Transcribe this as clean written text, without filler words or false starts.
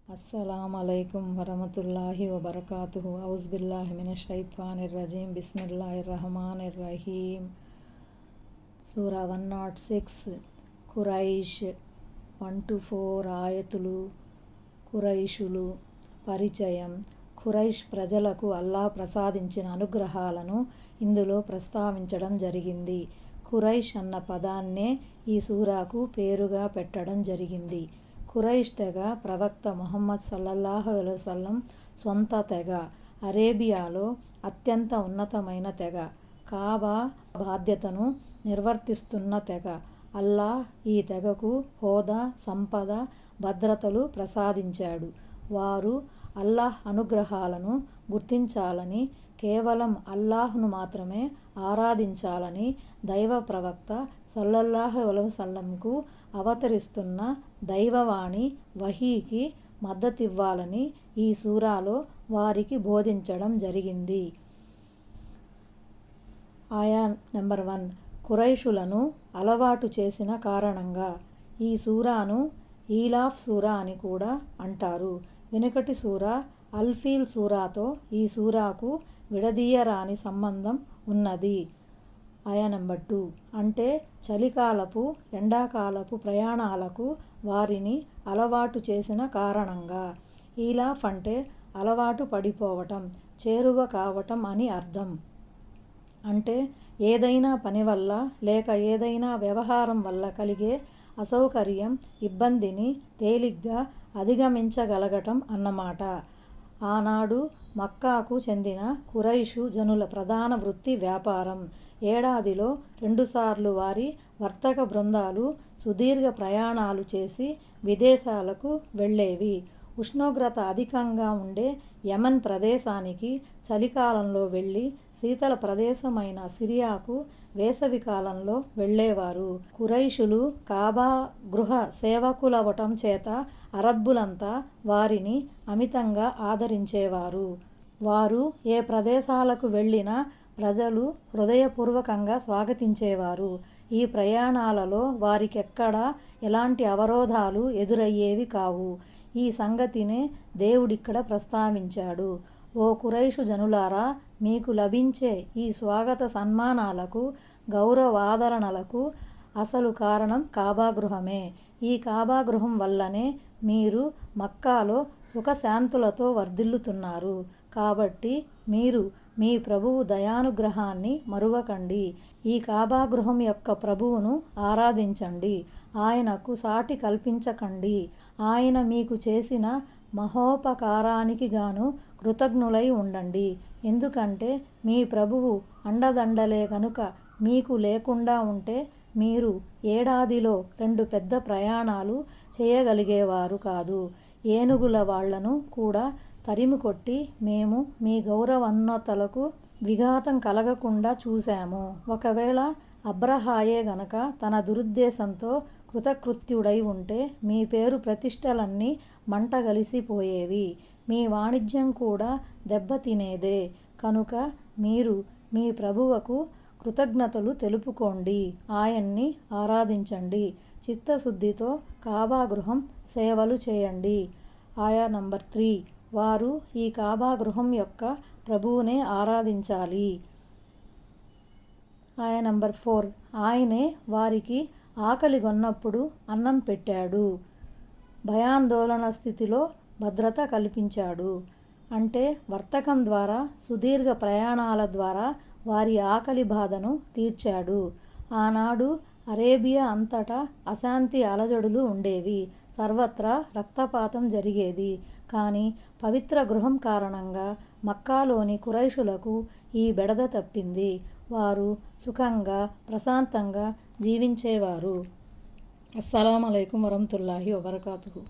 अस्सलामुअलैकुम वरहमतुल्लाहि वबरकातुहु औज़ुबिल्लाहि मिनश्शैत्वानिर्रजीम बिस्मिल्लाहिर्रहमानिर्रहीम సూరా 106 ఖురైష్ 1-4 ఆయతులు. ఖురైషులు. పరిచయం. ఖురైష్ ప్రజలకు అల్లాహ్ ప్రసాదించిన అనుగ్రహాలను ఇందులో ప్రస్తావించడం జరిగింది. ఖురైష్ అన్న పదాన్నే ఈ సూరాకు పేరుగా పెట్టడం జరిగింది. ఖురైష్ తెగ ప్రవక్త ముహమ్మద్ సల్లల్లాహు అలైహి వసల్లం సొంత తెగ. అరేబియాలో అత్యంత ఉన్నతమైన తెగ. కాబా బాధ్యతను నిర్వర్తిస్తున్న తెగ. అల్లాహ్ ఈ తెగకు హోదా, సంపద, భద్రతలు ప్రసాదించాడు. వారు అల్లాహ్ అనుగ్రహాలను గుర్తించాలని, కేవలం అల్లాహ్ను మాత్రమే ఆరాధించాలని దైవ ప్రవక్త సల్లల్లాహు అలైహి వసల్లంకు అవతరిస్తున్న దైవవాణి వహీకి మద్దతివ్వాలని ఈ సూరాలో వారికి బోధించడం జరిగింది. ఆయా నెంబర్ 1. ఖురైషులను అలవాటు చేసిన కారణంగా. ఈ సూరాను ఈలాఫ్ సూరా అని కూడా అంటారు. వెనుకటి సూరా అల్-ఫీల్ సూరాతో ఈ సూరాకు విడదీయరాని సంబంధం ఉన్నది. ఆయా నెంబర్ 2. అంటే చలికాలపు, ఎండాకాలపు ప్రయాణాలకు వారిని అలవాటు చేసిన కారణంగా. ఈలాఫ్ అంటే అలవాటు పడిపోవటం, చేరువ కావటం అని అర్థం. అంటే ఏదైనా పని వల్ల లేక ఏదైనా వ్యవహారం వల్ల కలిగే అసౌకర్యం, ఇబ్బందిని తేలిగ్గా అధిగమించగలగటం అన్నమాట. ఆనాడు మక్కాకు చెందిన ఖురైషు జనుల ప్రధాన వృత్తి వ్యాపారం. ఏడాదిలో 2 సార్లు వారి వర్తక బృందాలు సుదీర్ఘ ప్రయాణాలు చేసి విదేశాలకు వెళ్ళేవి. ఉష్ణోగ్రత అధికంగా ఉండే యమన్ ప్రదేశానికి చలికాలంలో వెళ్ళి, శీతల ప్రదేశమైన సిరియాకు వేసవికాలంలో వెళ్ళేవారు. ఖురైషులు కాబా గృహ సేవకులవటం చేత అరబ్బులంతా వారిని అమితంగా ఆదరించేవారు. వారు ఏ ప్రదేశాలకు వెళ్ళినా ప్రజలు హృదయపూర్వకంగా స్వాగతించేవారు. ఈ ప్రయాణాలలో వారికెక్కడా ఎలాంటి అవరోధాలు ఎదురయ్యేవి కావు. ఈ సంగతినే దేవుడిక్కడ ప్రస్తావించాడు. ఓ ఖురైషు జనులారా, మీకు లభించే ఈ స్వాగత సన్మానాలకు, గౌరవాదరణలకు అసలు కారణం కాబాగృహమే. ఈ కాబాగృహం వల్లనే మీరు మక్కాలో సుఖశాంతులతో వర్ధిల్లుతున్నారు. కాబట్టి మీరు మీ ప్రభువు దయానుగ్రహాన్ని మరువకండి. ఈ కాబాగృహం యొక్క ప్రభువును ఆరాధించండి. ఆయనకు సాటి కల్పించకండి. ఆయన మీకు చేసిన మహోపకారానికి గాను కృతజ్ఞులై ఉండండి. ఎందుకంటే మీ ప్రభువు అండదండలే గనుక మీకు లేకుండా ఉంటే మీరు ఏడాదిలో 2 పెద్ద ప్రయాణాలు చేయగలిగేవారు కాదు. ఏనుగుల వాళ్లను కూడా తరిమికొట్టి మేము మీ గౌరవోన్నతులకు విఘాతం కలగకుండా చూశాము. ఒకవేళ అబ్రహాయే గనక తన దురుద్దేశంతో కృతకృత్యుడై ఉంటే మీ పేరు ప్రతిష్టలన్నీ మంటగలిసిపోయేవి. మీ వాణిజ్యం కూడా దెబ్బతినేదే. కనుక మీరు మీ ప్రభువుకు కృతజ్ఞతలు తెలుపుకోండి. ఆయన్ని ఆరాధించండి. చిత్తశుద్ధితో కాబాగృహం సేవలు చేయండి. ఆయా నంబర్ 3. వారు ఈ కాబాగృహం యొక్క ప్రభువునే ఆరాధించాలి. ఆయా నంబర్ 4. ఆయనే వారికి ఆకలిగొన్నప్పుడు అన్నం పెట్టాడు. భయాందోళన స్థితిలో భద్రత కల్పించాడు. అంటే వర్తకం ద్వారా, సుదీర్ఘ ప్రయాణాల ద్వారా వారి ఆకలి బాధను తీర్చాడు. ఆనాడు అరేబియా అంతటా అశాంతి అలజడులు ఉండేవి. సర్వత్రా రక్తపాతం జరిగేది. కానీ పవిత్ర గృహం కారణంగా మక్కాలోని ఖురైషులకు ఈ బెడద తప్పింది. వారు సుఖంగా, ప్రశాంతంగా జీవించేవారు. అస్సలాము అలైకుం వరహమతుల్లాహి వబరకాతుహు.